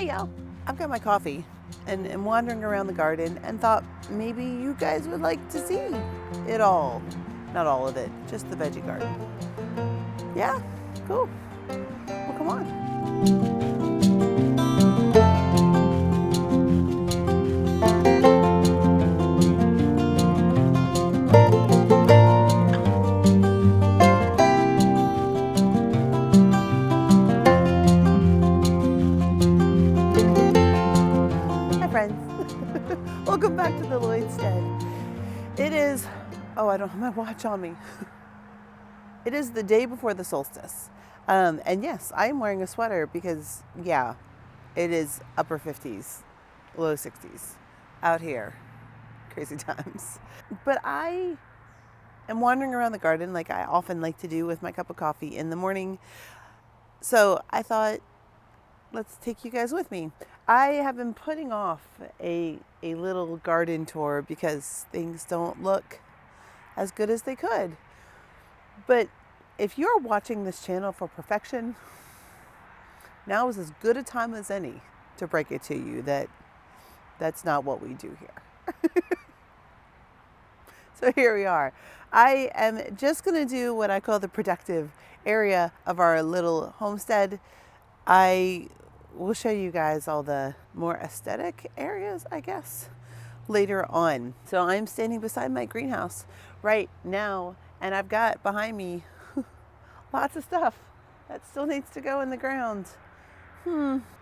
Hi, y'all. I've got my coffee and am wandering around the garden and thought maybe you guys would like to see it all. Not all of it, just the veggie garden. Yeah, cool. Well, come on. Hi, friends. Welcome back to the Lloydstead. It is, I don't have my watch on me. It is the day before the solstice. And yes, I am wearing a sweater because, yeah, it is upper 50s, low 60s out here. Crazy times. But I am wandering around the garden like I often like to do with my cup of coffee in the morning. So I thought, let's take you guys with me. I have been putting off a little garden tour because things don't look as good as they could. But if you're watching this channel for perfection, now is as good a time as any to break it to you that that's not what we do here. So here we are. I am just going to do what I call the productive area of our little homestead. I will show you guys all the more aesthetic areas, I guess, later on. So I'm standing beside my greenhouse right now, and I've got behind me lots of stuff that still needs to go in the ground.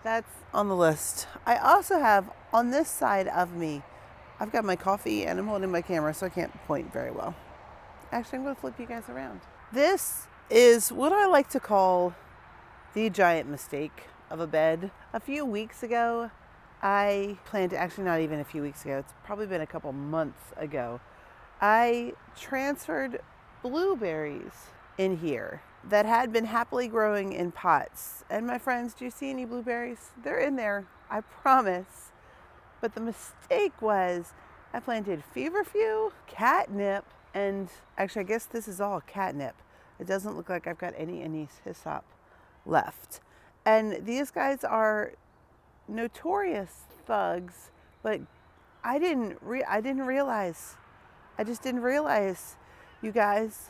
That's on the list. I also have on this side of me, I've got my coffee and I'm holding my camera so I can't point very well. Actually, I'm going to flip you guys around. This is what I like to call the giant mistake of a bed. A few weeks ago, actually not even a few weeks ago, it's probably been a couple months ago, I transferred blueberries in here that had been happily growing in pots. And my friends, do you see any blueberries? They're in there, I promise. But the mistake was I planted feverfew, catnip, and actually I guess this is all catnip. It doesn't look like I've got any anise hyssop left. And these guys are notorious thugs, but I didn't realize. I just didn't realize, you guys.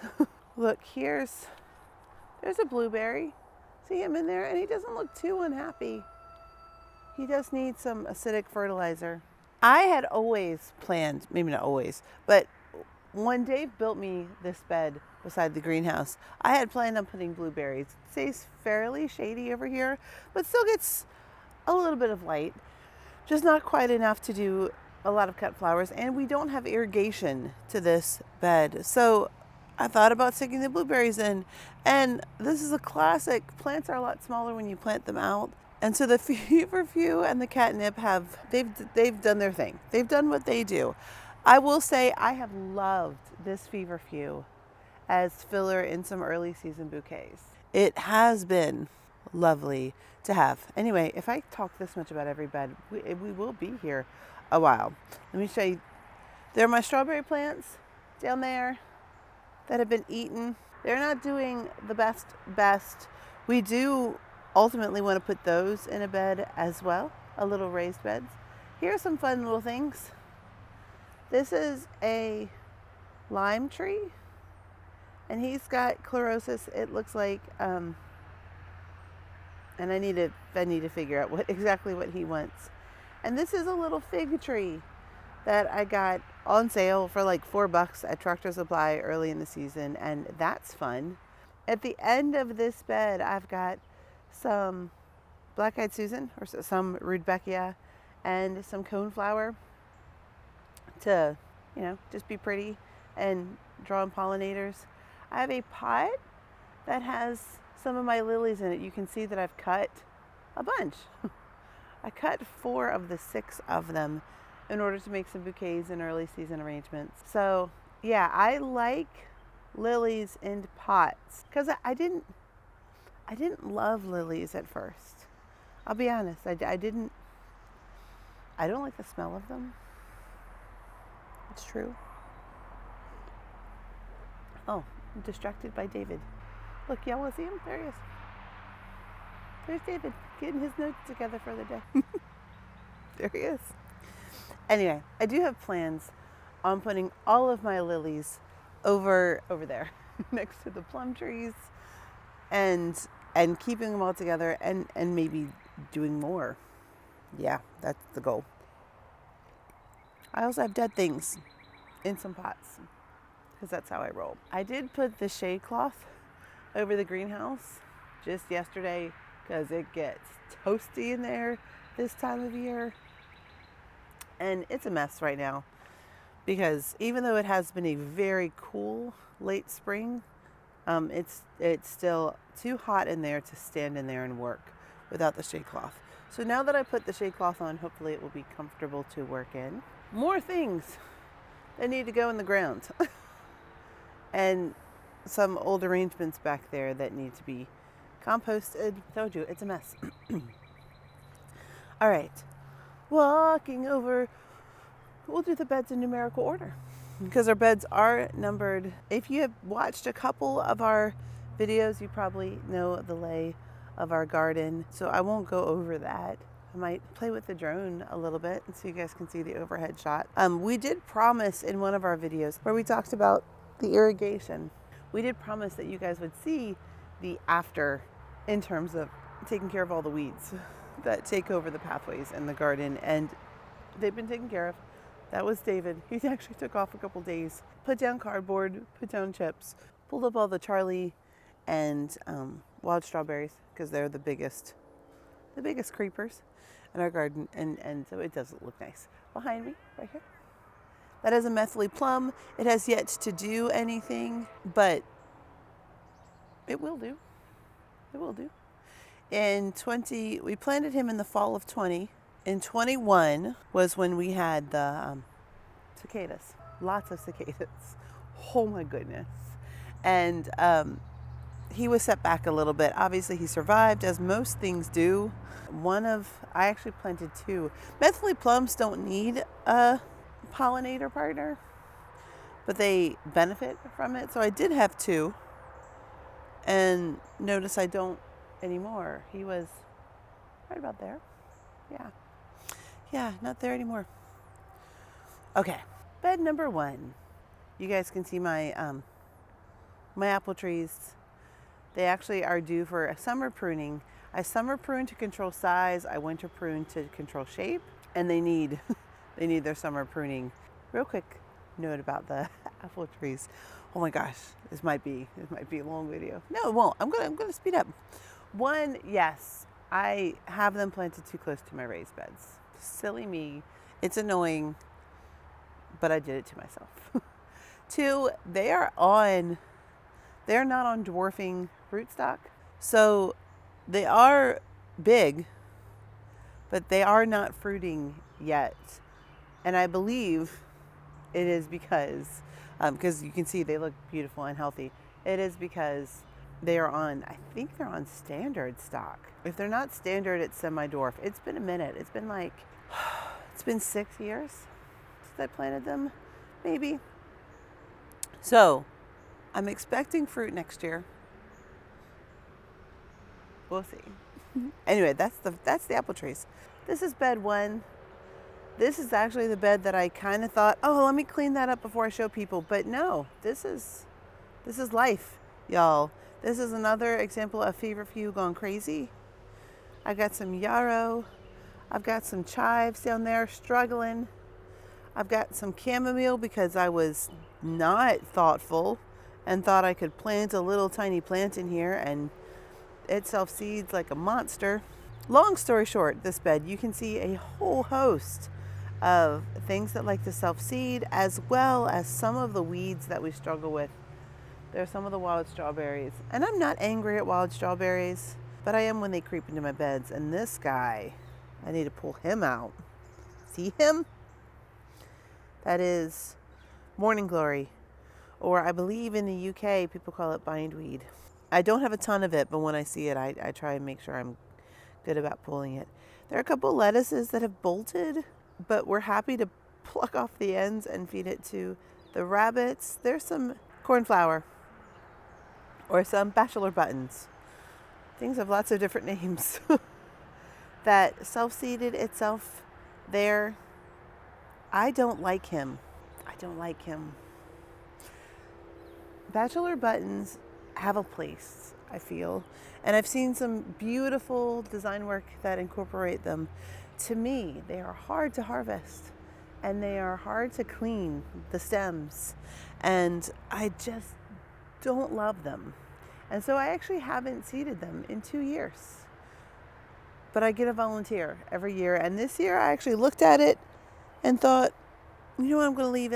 Look, there's a blueberry. See him in there? And he doesn't look too unhappy. He does need some acidic fertilizer. I had always planned, maybe not always, but when Dave built me this bed beside the greenhouse, I had planned on putting blueberries. It stays fairly shady over here, but still gets a little bit of light. Just not quite enough to do a lot of cut flowers, and we don't have irrigation to this bed. So I thought about sticking the blueberries in, and this is a classic. Plants are a lot smaller when you plant them out. And so the feverfew and the catnip they've done their thing. They've done what they do. I will say I have loved this feverfew as filler in some early season bouquets. It has been lovely to have. Anyway, if I talk this much about every bed, we will be here a while. Let me show you. There are my strawberry plants down there that have been eaten. They're not doing the best. We do ultimately want to put those in a bed as well, a little raised beds. Here are some fun little things. This is a lime tree, and he's got chlorosis. It looks like, and I need to figure out exactly what he wants. And this is a little fig tree that I got on sale for like $4 at Tractor Supply early in the season, and that's fun. At the end of this bed, I've got some black-eyed Susan, or some rudbeckia, and some coneflower to, just be pretty and draw in pollinators. I have a pot that has some of my lilies in it. You can see that I've cut a bunch. I cut 4 of the 6 of them in order to make some bouquets and early season arrangements. So yeah, I like lilies in pots because I didn't love lilies at first. I'll be honest, I don't like the smell of them. It's true. Oh, I'm distracted by David. Look, y'all will see him? There he is. There's David getting his notes together for the day. There he is. Anyway, I do have plans on putting all of my lilies over there next to the plum trees and keeping them all together and maybe doing more. Yeah, that's the goal. I also have dead things in some pots because that's how I roll. I did put the shade cloth over the greenhouse just yesterday because it gets toasty in there this time of year. And it's a mess right now because even though it has been a very cool late spring, it's still too hot in there to stand in there and work without the shade cloth. So now that I put the shade cloth on, hopefully it will be comfortable to work in. More things that need to go in the ground. And some old arrangements back there that need to be composted. Told you, it's a mess. All right. Walking over, we'll do the beds in numerical order because our beds are numbered. If you have watched a couple of our videos, you probably know the lay of our garden, so I won't go over that. I might play with the drone a little bit so you guys can see the overhead shot. We did promise in one of our videos where we talked about the irrigation, we did promise that you guys would see the after in terms of taking care of all the weeds that take over the pathways in the garden, and they've been taken care of. That was David. He actually took off a couple days, put down cardboard, put down chips, pulled up all the Charlie and wild strawberries because they're the biggest creepers in our garden, and so it does look nice. Behind me, right here. That is a Methley plum. It has yet to do anything, but it will do. It will do. We planted him in the fall of 20. In 21 was when we had the cicadas. Lots of cicadas. Oh my goodness. And he was set back a little bit. Obviously he survived, as most things do. I actually planted 2. Methley plums don't need a pollinator partner, but they benefit from it. So I did have 2. And notice I don't anymore. He was right about there. Yeah, not there anymore. Okay, bed number 1. You guys can see my my apple trees. They actually are due for a summer pruning. I summer prune to control size. I winter prune to control shape, and they need their summer pruning. Real quick note about the apple trees. Oh my gosh, this might be a long video. No, it won't. I'm gonna speed up. 1, yes, I have them planted too close to my raised beds. Silly me. It's annoying, but I did it to myself. 2, they're not on dwarfing rootstock. So they are big, but they are not fruiting yet. And I believe it is because you can see they look beautiful and healthy. It is because I think they're on standard stock. If they're not standard, it's semi-dwarf. It's been a minute. It's been 6 years since I planted them, maybe. So I'm expecting fruit next year. We'll see. Anyway, that's the apple trees. This is bed 1. This is actually the bed that I kind of thought, oh, let me clean that up before I show people. But no, this is life, y'all. This is another example of feverfew gone crazy. I got some yarrow. I've got some chives down there struggling. I've got some chamomile because I was not thoughtful and thought I could plant a little tiny plant in here, and it self-seeds like a monster. Long story short, this bed, you can see a whole host of things that like to self-seed, as well as some of the weeds that we struggle with. There's some of the wild strawberries, and I'm not angry at wild strawberries, but I am when they creep into my beds. And this guy, I need to pull him out. See him? That is morning glory, or I believe in the UK people call it bindweed. I don't have a ton of it, but when I see it, I try and make sure I'm good about pulling it. There are a couple lettuces that have bolted, but we're happy to pluck off the ends and feed it to the rabbits. There's some cornflower or some bachelor buttons. Things have lots of different names. That self-seeded itself there. I don't like him. I don't like him. Bachelor buttons have a place, I feel. And I've seen some beautiful design work that incorporate them. To me, they are hard to harvest and they are hard to clean, the stems. And I just don't love them. And so I actually haven't seeded them in 2 years. But I get a volunteer every year. And this year I actually looked at it and thought, you know what, I'm going to leave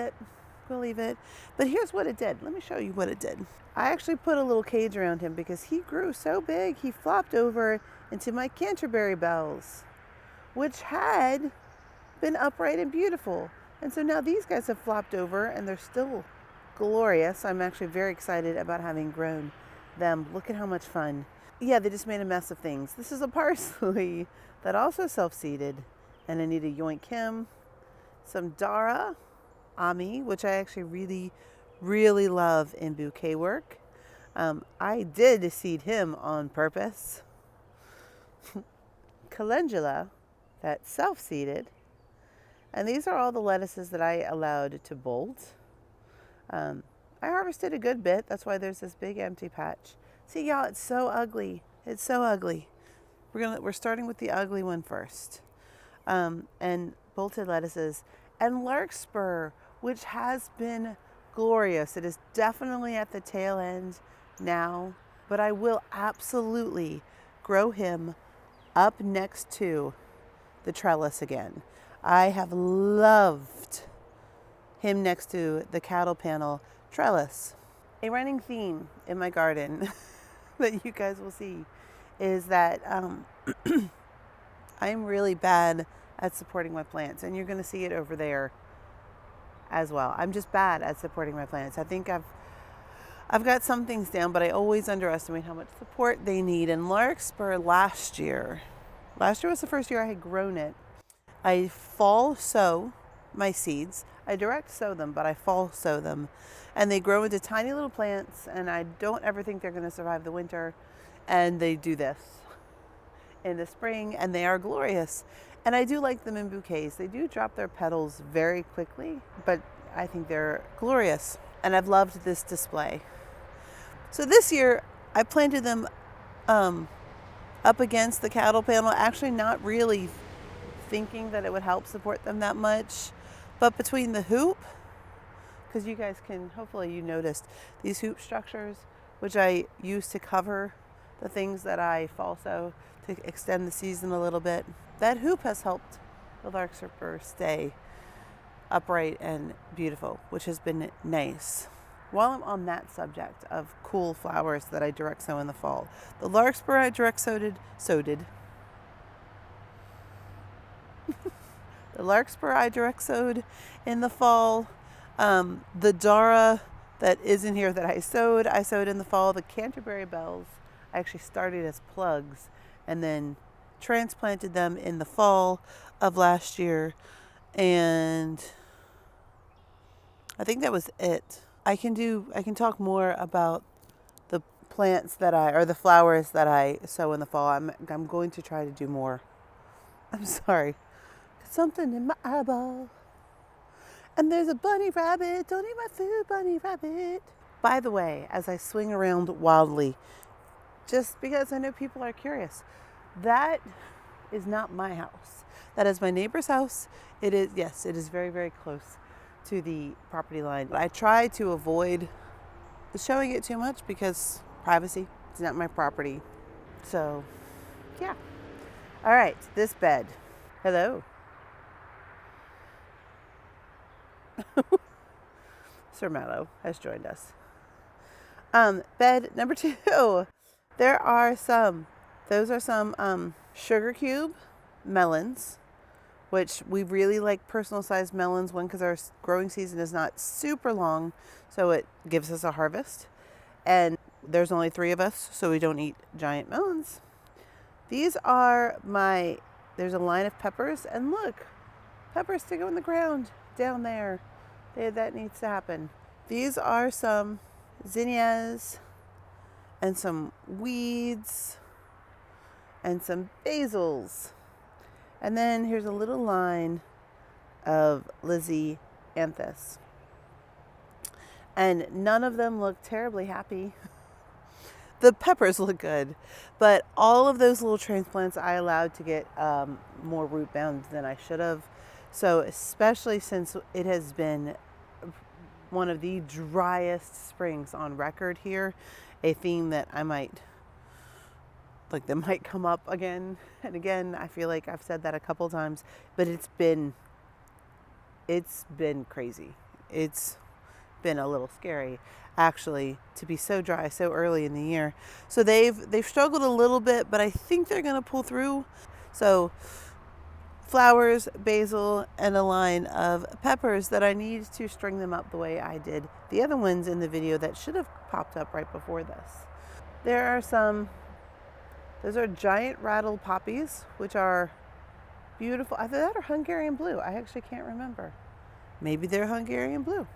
it. But here's what it did. Let me show you what it did. I actually put a little cage around him because he grew so big, he flopped over into my Canterbury bells, which had been upright and beautiful. And so now these guys have flopped over and they're still glorious. I'm actually very excited about having grown them. Look at how much fun. Yeah, they just made a mess of things. This is a parsley that also self-seeded, and I need to yoink him. Some Dara Ami, which I actually really love in bouquet work. I did seed him on purpose. Calendula, that self-seeded. And these are all the lettuces that I allowed to bolt. I harvested a good bit. That's why there's this big empty patch. See, y'all, it's so ugly. It's so ugly. We're starting with the ugly one first. And bolted lettuces and larkspur, which has been glorious. It is definitely at the tail end now, but I will absolutely grow him up next to the trellis again. I have loved him next to the cattle panel trellis. A running theme in my garden that you guys will see is that I'm really bad at supporting my plants, and you're going to see it over there as well. I'm just bad at supporting my plants. I think I've got some things down, but I always underestimate how much support they need. And larkspur last year was the first year I had grown it. I fall sow my seeds. I direct sow them, but I fall sow them, and they grow into tiny little plants, and I don't ever think they're going to survive the winter, and they do this in the spring, and they are glorious. And I do like them in bouquets. They do drop their petals very quickly, but I think they're glorious. And I've loved this display. So this year, I planted them up against the cattle panel, actually not really thinking that it would help support them that much. But between the hoop, because you guys can, hopefully you noticed, these hoop structures, which I use to cover the things that I fall sow to extend the season a little bit. That hoop has helped the larkspur stay upright and beautiful, which has been nice. While I'm on that subject of cool flowers that I direct sow in the fall, the larkspur I direct sowed. The larkspur I direct sowed in the fall. The Dara that isn't here that I sowed in the fall. The Canterbury bells I actually started as plugs and then transplanted them in the fall of last year, and I think that was it. I can talk more about the plants the flowers that I sow in the fall. I'm going to try to do more. I'm sorry. Something in my eyeball. And there's a bunny rabbit. Don't eat my food, bunny rabbit. By the way, as I swing around wildly, just because I know people are curious, that is not my house. That is my neighbor's house. It is very, very close to the property line. I try to avoid showing it too much because privacy, it's not my property. So, yeah. All right, this bed. Hello. Sir Mallow has joined us. Bed number 2. Those are some sugar cube melons, which we really like personal sized melons. One, because our growing season is not super long, so it gives us a harvest. And there's only 3 of us, so we don't eat giant melons. These are there's a line of peppers, and look, peppers to go in the ground down there. That needs to happen. These are some zinnias and some weeds. and some basils. And then here's a little line of Lizzie anthus. And none of them look terribly happy. The peppers look good, but all of those little transplants I allowed to get more root bound than I should have. So especially since it has been one of the driest springs on record here, a theme that that might come up again and again. I feel like I've said that a couple times, but it's been crazy. It's been a little scary actually to be so dry so early in the year. So they've struggled a little bit, but I think they're going to pull through. So flowers, basil, and a line of peppers that I need to string them up the way I did the other ones in the video that should have popped up right before this. There are those are giant rattle poppies, which are beautiful. Either that or Hungarian blue. I actually can't remember. Maybe they're Hungarian blue.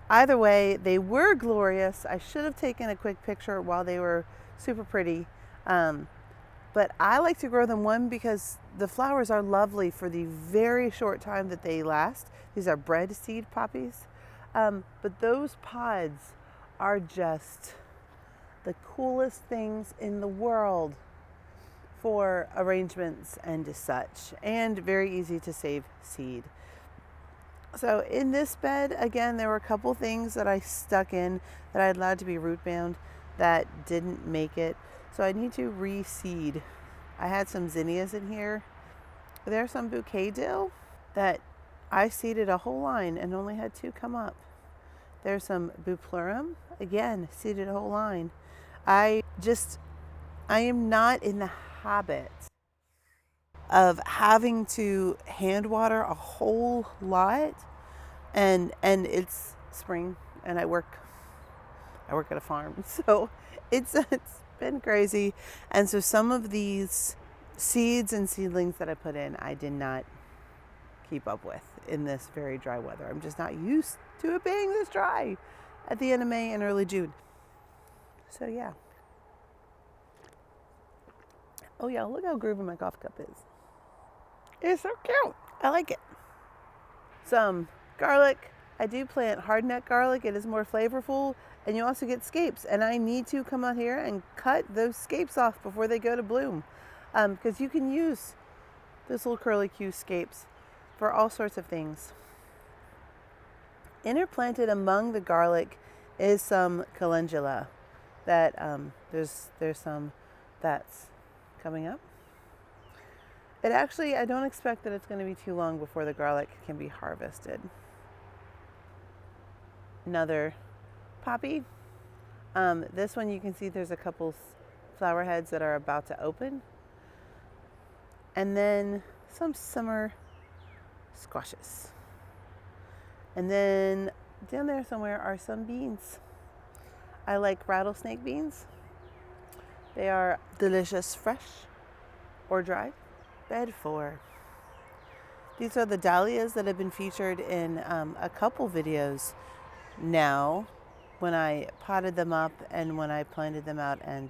Either way, they were glorious. I should have taken a quick picture while they were super pretty. But I like to grow them, one, because the flowers are lovely for the very short time that they last. These are bread seed poppies. But those pods are just the coolest things in the world for arrangements and such, and very easy to save seed. So in this bed, again, there were a couple things that I stuck in that I allowed to be root bound that didn't make it. So I need to reseed. I had some zinnias in here. There's some bouquet dill that I seeded a whole line and only had 2 come up. There's some bupleurum, again, seeded a whole line. I am not in the habit of having to hand water a whole lot, and it's spring and I work at a farm, so it's been crazy. And so some of these seeds and seedlings that I put in, I did not keep up with in this very dry weather. I'm just not used to it being this dry at the end of May and early June. So yeah. Oh yeah, look how groovy my coffee cup is. It's so cute. I like it. Some garlic. I do plant hardneck garlic. It is more flavorful, and you also get scapes. And I need to come out here and cut those scapes off before they go to bloom, because you can use those little curlicue scapes for all sorts of things. Interplanted among the garlic is some calendula that there's some that's coming up. It actually, I don't expect that it's going to be too long before the garlic can be harvested. Another poppy. This one you can see there's a couple flower heads that are about to open. And then some summer squashes. And then down there somewhere are some beans. I like rattlesnake beans. They are delicious, fresh or dried. Bed 4. These are the dahlias that have been featured in a couple videos now, when I potted them up and when I planted them out and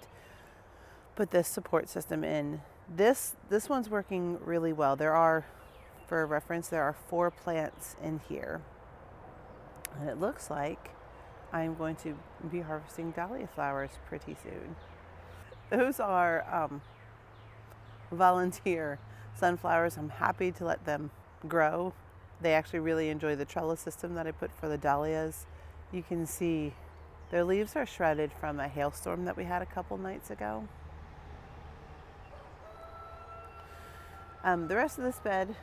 put this support system in. This one's working really well. There are, for reference, there are 4 plants in here. And it looks like I'm going to be harvesting dahlia flowers pretty soon. Those are volunteer sunflowers. I'm happy to let them grow. They actually really enjoy the trellis system that I put for the dahlias. You can see their leaves are shredded from a hailstorm that we had a couple nights ago. The rest of this bed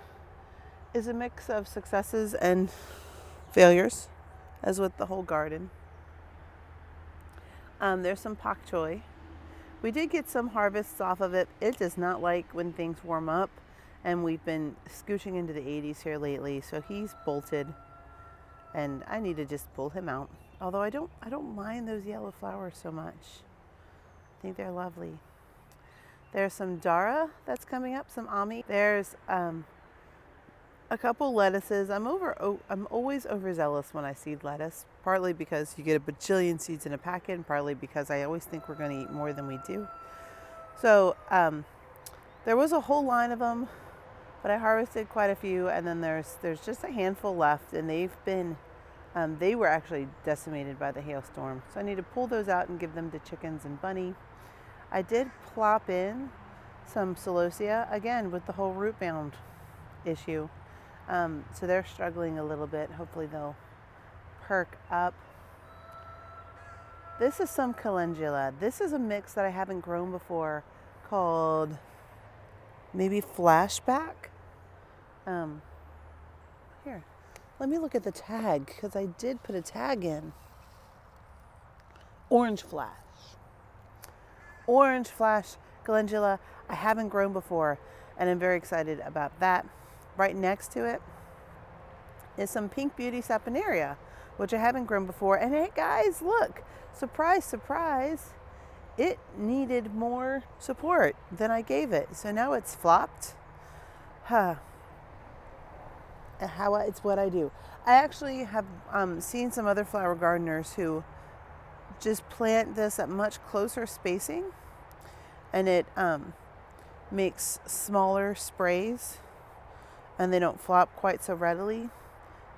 is a mix of successes and failures, as with the whole garden. There's some pak choi. We did get some harvests off of it. It does not like when things warm up, and we've been scooching into the 80s here lately, so he's bolted, and I need to just pull him out. Although I don't mind those yellow flowers so much. I think they're lovely. There's some Dara that's coming up, some Ami. There's a couple lettuces. I'm always overzealous when I seed lettuce, partly because you get a bajillion seeds in a packet, and partly because I always think we're going to eat more than we do. So there was a whole line of them, but I harvested quite a few, and then there's just a handful left, and they were actually decimated by the hailstorm. So I need to pull those out and give them to chickens and bunny. I did plop in some celosia, again, with the whole root mound issue. So they're struggling a little bit. Hopefully they'll perk up. This is some calendula. This is a mix that I haven't grown before called maybe Flashback. Here, let me look at the tag because I did put a tag in. Orange Flash. Orange Flash calendula. I haven't grown before, and I'm very excited about that. Right next to it is some Pink Beauty Saponaria, which I haven't grown before. And hey guys, look, surprise, surprise, it needed more support than I gave it. So now it's flopped. It's what I do. I actually have seen some other flower gardeners who just plant this at much closer spacing, and it makes smaller sprays and they don't flop quite so readily.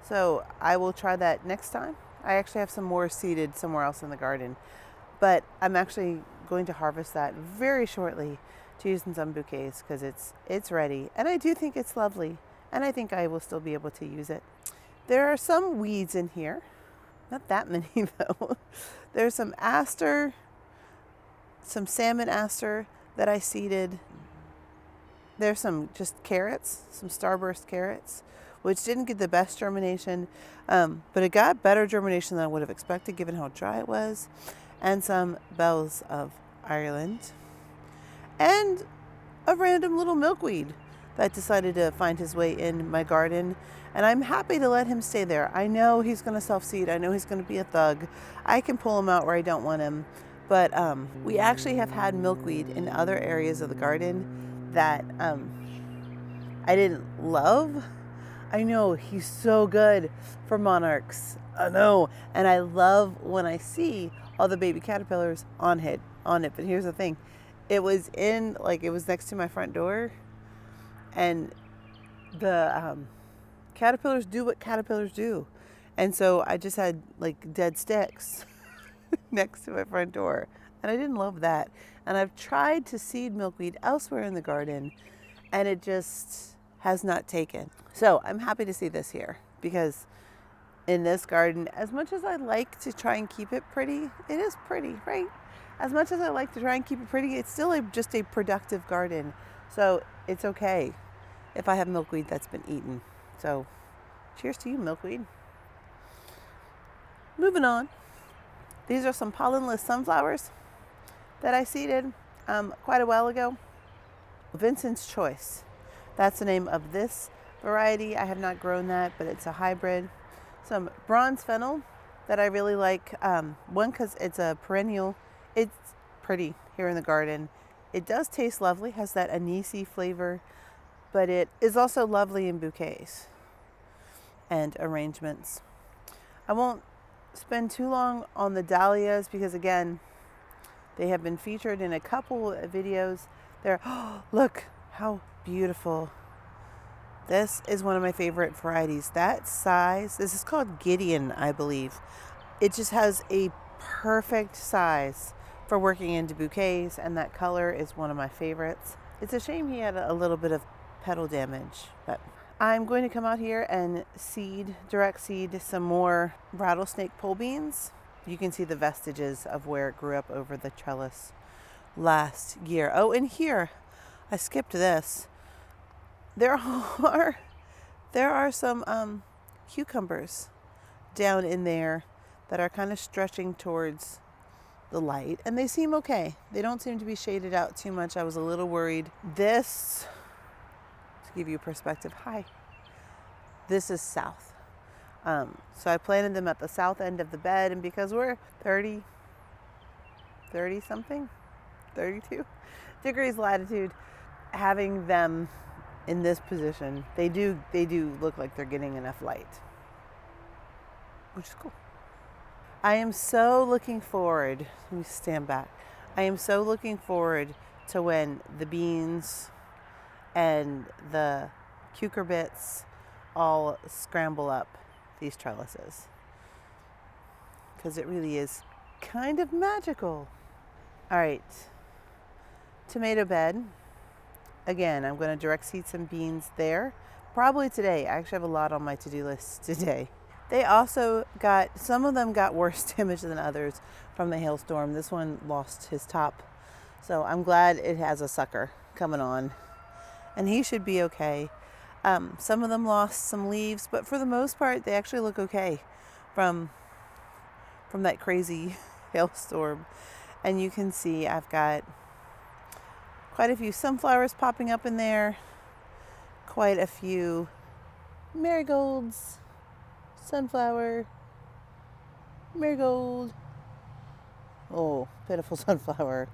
So I will try that next time. I actually have some more seeded somewhere else in the garden, but I'm actually going to harvest that very shortly to use in some bouquets because it's ready, and I do think it's lovely, and I think I will still be able to use it. There are some weeds in here, not that many though. There's some aster, some salmon aster that I seeded. There's some just carrots, some starburst carrots, which didn't get the best germination, but it got better germination than I would have expected given how dry it was. And some bells of Ireland. And a random little milkweed that decided to find his way in my garden. And I'm happy to let him stay there. I know he's going to self-seed. I know he's going to be a thug. I can pull him out where I don't want him. But we actually have had milkweed in other areas of the garden that I didn't love. I know he's so good for monarchs. I know. And I love when I see all the baby caterpillars on it. But here's the thing. It was next to my front door. And the caterpillars do what caterpillars do. And so I just had like dead sticks next to my front door. And I didn't love that. And I've tried to seed milkweed elsewhere in the garden, and it just has not taken. So I'm happy to see this here, because in this garden, as much as I like to try and keep it pretty, it is pretty, right? As much as I like to try and keep it pretty, it's still just a productive garden. So it's okay if I have milkweed that's been eaten. So cheers to you, milkweed. Moving on. These are some pollenless sunflowers that I seeded quite a while ago. Vincent's Choice. That's the name of this variety. I have not grown that, but it's a hybrid. Some bronze fennel that I really like. One, because it's a perennial. It's pretty here in the garden. It does taste lovely, has that anisey flavor, but it is also lovely in bouquets and arrangements. I won't spend too long on the dahlias because, again, they have been featured in a couple of videos. Look how beautiful. This is one of my favorite varieties. That size, this is called Gideon, I believe. It just has a perfect size for working into bouquets, and that color is one of my favorites. It's a shame he had a little bit of petal damage, but I'm going to come out here and direct seed some more rattlesnake pole beans. You can see the vestiges of where it grew up over the trellis last year. Oh, and here, I skipped this. There are some cucumbers down in there that are kind of stretching towards the light, and they seem okay. They don't seem to be shaded out too much. I was a little worried. This, to give you perspective, this is south. So I planted them at the south end of the bed, and because we're 32 degrees latitude, having them in this position, they do look like they're getting enough light, which is cool. I am so looking forward, let me stand back. I am so looking forward to when the beans and the cucurbits all scramble up these trellises, because it really is kind of magical. All right, tomato bed. Again, I'm going to direct seed some beans there. Probably today. I actually have a lot on my to-do list today. They also got, some of them got worse damage than others from the hailstorm. This one lost his top. So I'm glad it has a sucker coming on. And he should be okay. Some of them lost some leaves, but for the most part, they actually look okay from that crazy hailstorm. And you can see I've got quite a few sunflowers popping up in there, quite a few marigolds, sunflower, marigold, oh, pitiful sunflower,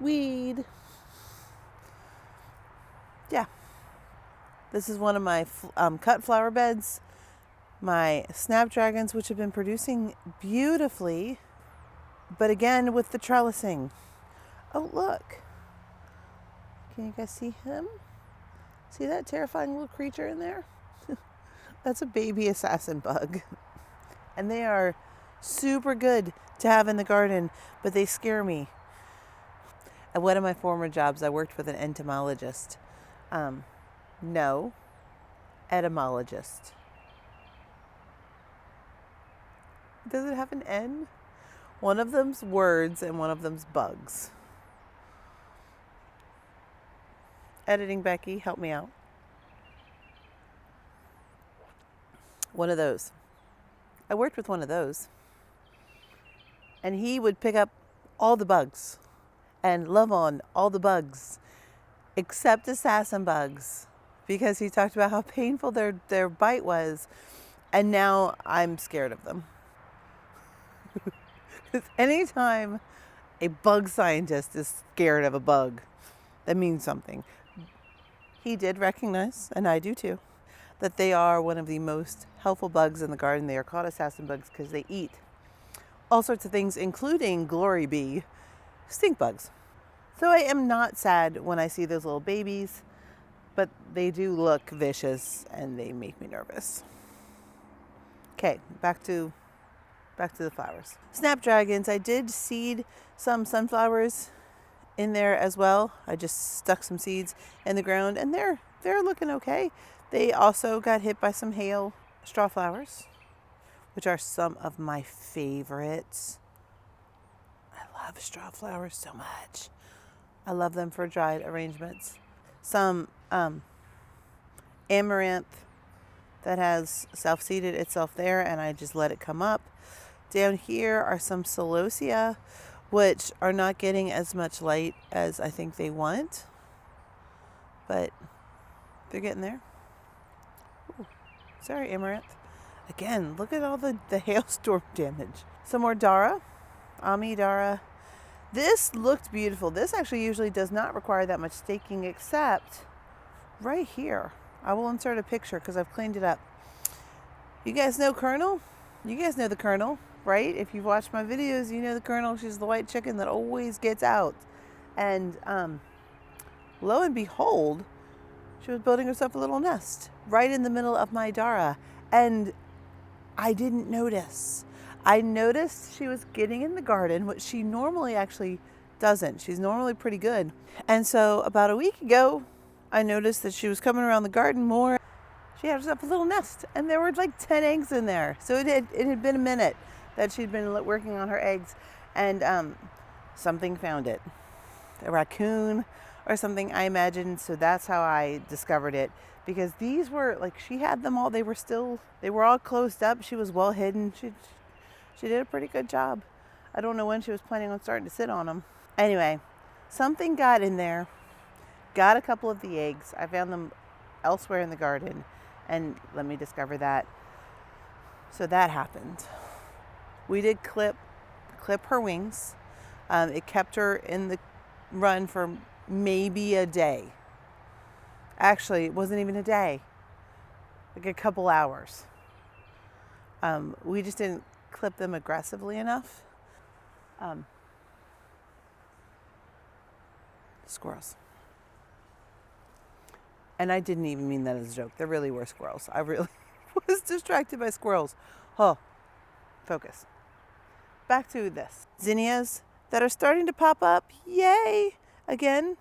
weed. Yeah, this is one of my cut flower beds, my snapdragons, which have been producing beautifully, but again with the trellising. Oh, look. Can you guys see him? See that terrifying little creature in there? That's a baby assassin bug. And they are super good to have in the garden, but they scare me. At one of my former jobs, I worked with an entomologist. No, etymologist. Does it have an N? One of them's words and one of them's bugs. Editing Becky, help me out. One of those. I worked with one of those. And he would pick up all the bugs and love on all the bugs except assassin bugs, because he talked about how painful their bite was. And now I'm scared of them. Because anytime a bug scientist is scared of a bug, that means something. He did recognize, and I do too, that they are one of the most helpful bugs in the garden. They are called assassin bugs because they eat all sorts of things, including glory bee stink bugs. So I am not sad when I see those little babies, but they do look vicious and they make me nervous. Okay, back to the flowers. Snapdragons, I did seed some sunflowers in there as well. I just stuck some seeds in the ground and they're looking okay. They also got hit by some hail. Straw flowers, which are some of my favorites. I love straw flowers so much. I love them for dried arrangements. Some amaranth that has self-seeded itself there, and I just let it come up. Down here are some celosia, which are not getting as much light as I think they want, but they're getting there. Ooh, sorry, amaranth. Again, look at all the hailstorm damage. Some more Dara, Ami Dara. This looked beautiful. This actually usually does not require that much staking, except right here. I will insert a picture because I've cleaned it up. You guys know Colonel? You guys know the Colonel, right? If you've watched my videos, you know the Colonel. She's the white chicken that always gets out. And lo and behold, she was building herself a little nest right in the middle of my Dara. And I didn't notice. I noticed she was getting in the garden, which she normally actually doesn't. She's normally pretty good. And so about a week ago, I noticed that she was coming around the garden more. She had herself a little nest, and there were like 10 eggs in there. So it had been a minute that she'd been working on her eggs, and something found it. A raccoon or something, I imagine. So that's how I discovered it, because these were like, she had them all. They were all closed up. She was well hidden. She did a pretty good job. I don't know when she was planning on starting to sit on them. Anyway, something got in there, got a couple of the eggs. I found them elsewhere in the garden, and let me discover that. So that happened. We did clip her wings. It kept her in the run for maybe a day. Actually, it wasn't even a day, like a couple hours. We just didn't clip them aggressively enough. Squirrels. And I didn't even mean that as a joke. There really were squirrels. I really was distracted by squirrels. Oh, focus. Back to this. Zinnias that are starting to pop up. Yay! Again,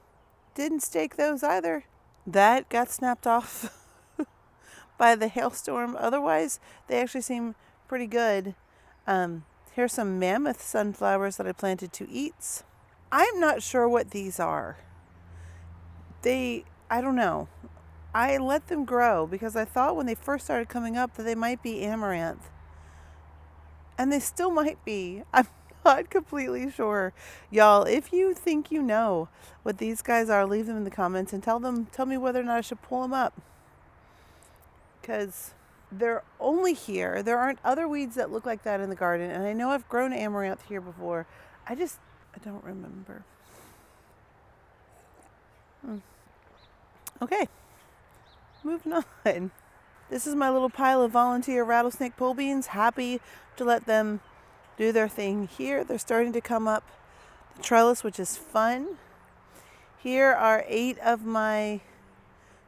didn't stake those either. That got snapped off by the hailstorm. Otherwise, they actually seem pretty good. Here's some mammoth sunflowers that I planted to eats. I'm not sure what these are. I don't know. I let them grow because I thought when they first started coming up that they might be amaranth. And they still might be. I'm not completely sure. Y'all, if you think you know what these guys are, leave them in the comments and tell me whether or not I should pull them up. Because they're only here. There aren't other weeds that look like that in the garden. And I know I've grown amaranth here before. I don't remember. Okay, moving on. This is my little pile of volunteer rattlesnake pole beans. Happy to let them do their thing here. They're starting to come up the trellis, which is fun. Here are 8 of my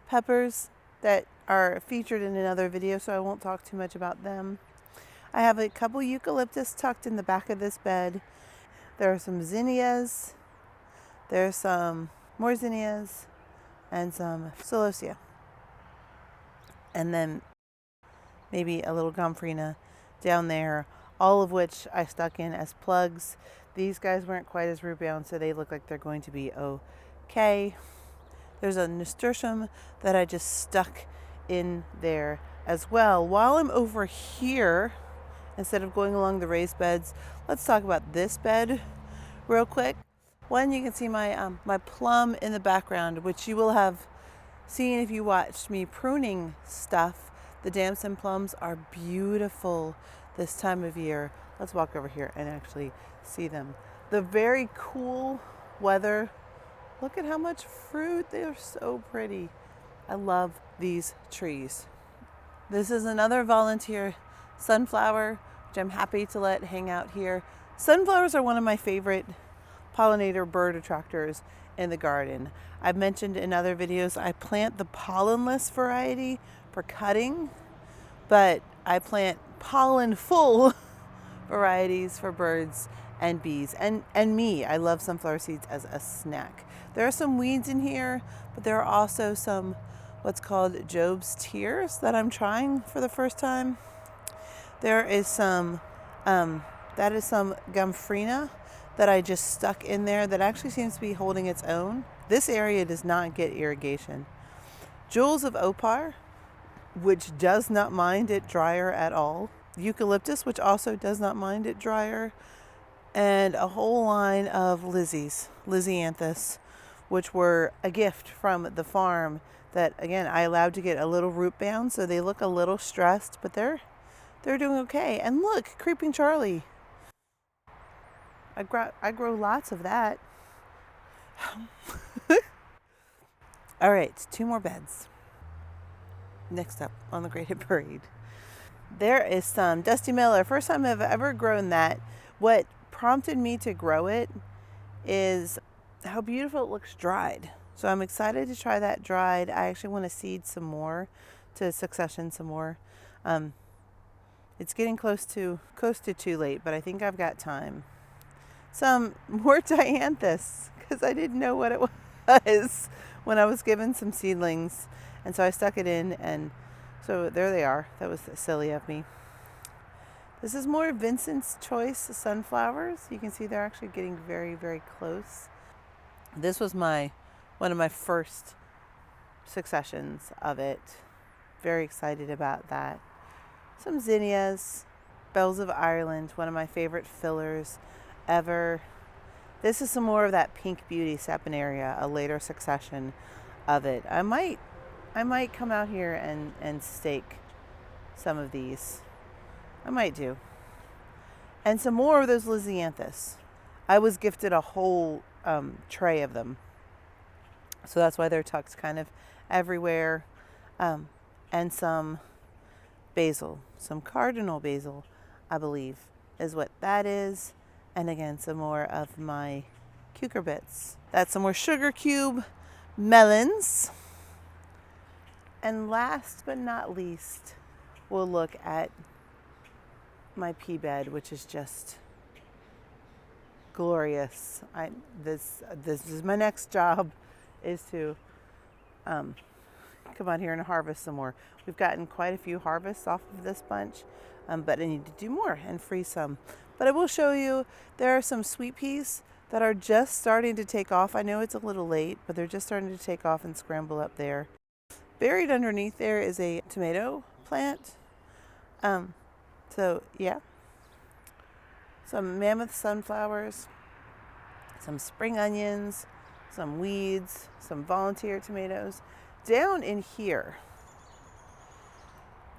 peppers that are featured in another video, so I won't talk too much about them. I have a couple eucalyptus tucked in the back of this bed. There are some zinnias. There's some more zinnias and some celosia. And then maybe a little gomphrena down there, all of which I stuck in as plugs. These guys weren't quite as root bound, so they look like they're going to be okay. There's a nasturtium that I just stuck in there as well. While I'm over here, instead of going along the raised beds, let's talk about this bed real quick. One, you can see my my plum in the background, which you will have seen if you watched me pruning stuff. The damson plums are beautiful this time of year. Let's walk over here and actually see them. The very cool weather. Look at how much fruit. They are so pretty. I love these trees. This is another volunteer sunflower, which I'm happy to let hang out here. Sunflowers are one of my favorite pollinator bird attractors in the garden. I've mentioned in other videos I plant the pollenless variety for cutting, but I plant pollen-full varieties for birds and bees and me. I love sunflower seeds as a snack. There are some weeds in here, but there are also some what's called Job's tears that I'm trying for the first time. There is some that is some gomphrena that I just stuck in there that actually seems to be holding its own. This area does not get irrigation. Jewels of Opar, which does not mind it drier at all. Eucalyptus, which also does not mind it drier. And a whole line of Lizzianthus, which were a gift from the farm that, again, I allowed to get a little root bound, so they look a little stressed, but they're doing okay. And look, Creeping Charlie. I grow lots of that. All right, 2 more beds. Next up on the Graded Parade. There is some Dusty Miller. First time I've ever grown that. What prompted me to grow it is how beautiful it looks dried. So I'm excited to try that dried. I actually want to seed some more, to succession some more. It's getting close to too late, but I think I've got time. Some more dianthus, because I didn't know what it was when I was given some seedlings. And so I stuck it in, and so there they are. That was silly of me. This is more Vincent's Choice sunflowers. You can see they're actually getting very, very close. This was one of my first successions of it. Very excited about that. Some zinnias, Bells of Ireland, one of my favorite fillers ever. This is some more of that Pink Beauty Saponaria, a later succession of it. I might come out here and stake some of these. I might do. And some more of those Lizzianthus. I was gifted a whole tray of them. So that's why they're tucked kind of everywhere. And some basil, some cardinal basil, I believe, is what that is. And again, some more of my cucurbits. That's some more sugar cube melons. And last but not least, we'll look at my pea bed, which is just glorious. This is my next job, is to come out here and harvest some more. We've gotten quite a few harvests off of this bunch, but I need to do more and freeze some. But I will show you, there are some sweet peas that are just starting to take off. I know it's a little late, but they're just starting to take off and scramble up there. Buried underneath there is a tomato plant. So yeah, some mammoth sunflowers, some spring onions, some weeds, some volunteer tomatoes. Down in here,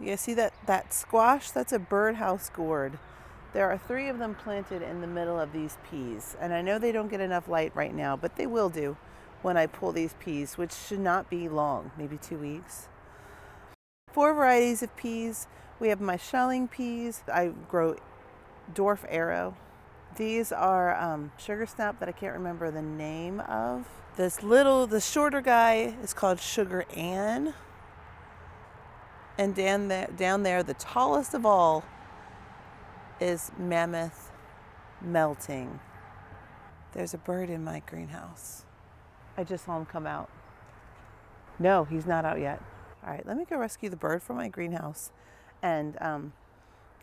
you see that squash? That's a birdhouse gourd. There are 3 of them planted in the middle of these peas. And I know they don't get enough light right now, but they will do when I pull these peas, which should not be long, maybe 2 weeks. 4 varieties of peas. We have my shelling peas. I grow dwarf arrow. These are sugar snap that I can't remember the name of. The shorter guy is called Sugar Ann. And down there, the tallest of all is Mammoth Melting. There's a bird in my greenhouse. I just saw him come out. No, he's not out yet. All right, let me go rescue the bird from my greenhouse and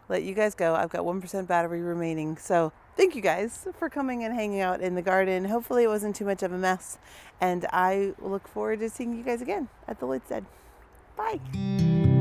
let you guys go. I've got 1% battery remaining. So thank you guys for coming and hanging out in the garden. Hopefully it wasn't too much of a mess. And I look forward to seeing you guys again at the Lloydstead. Bye.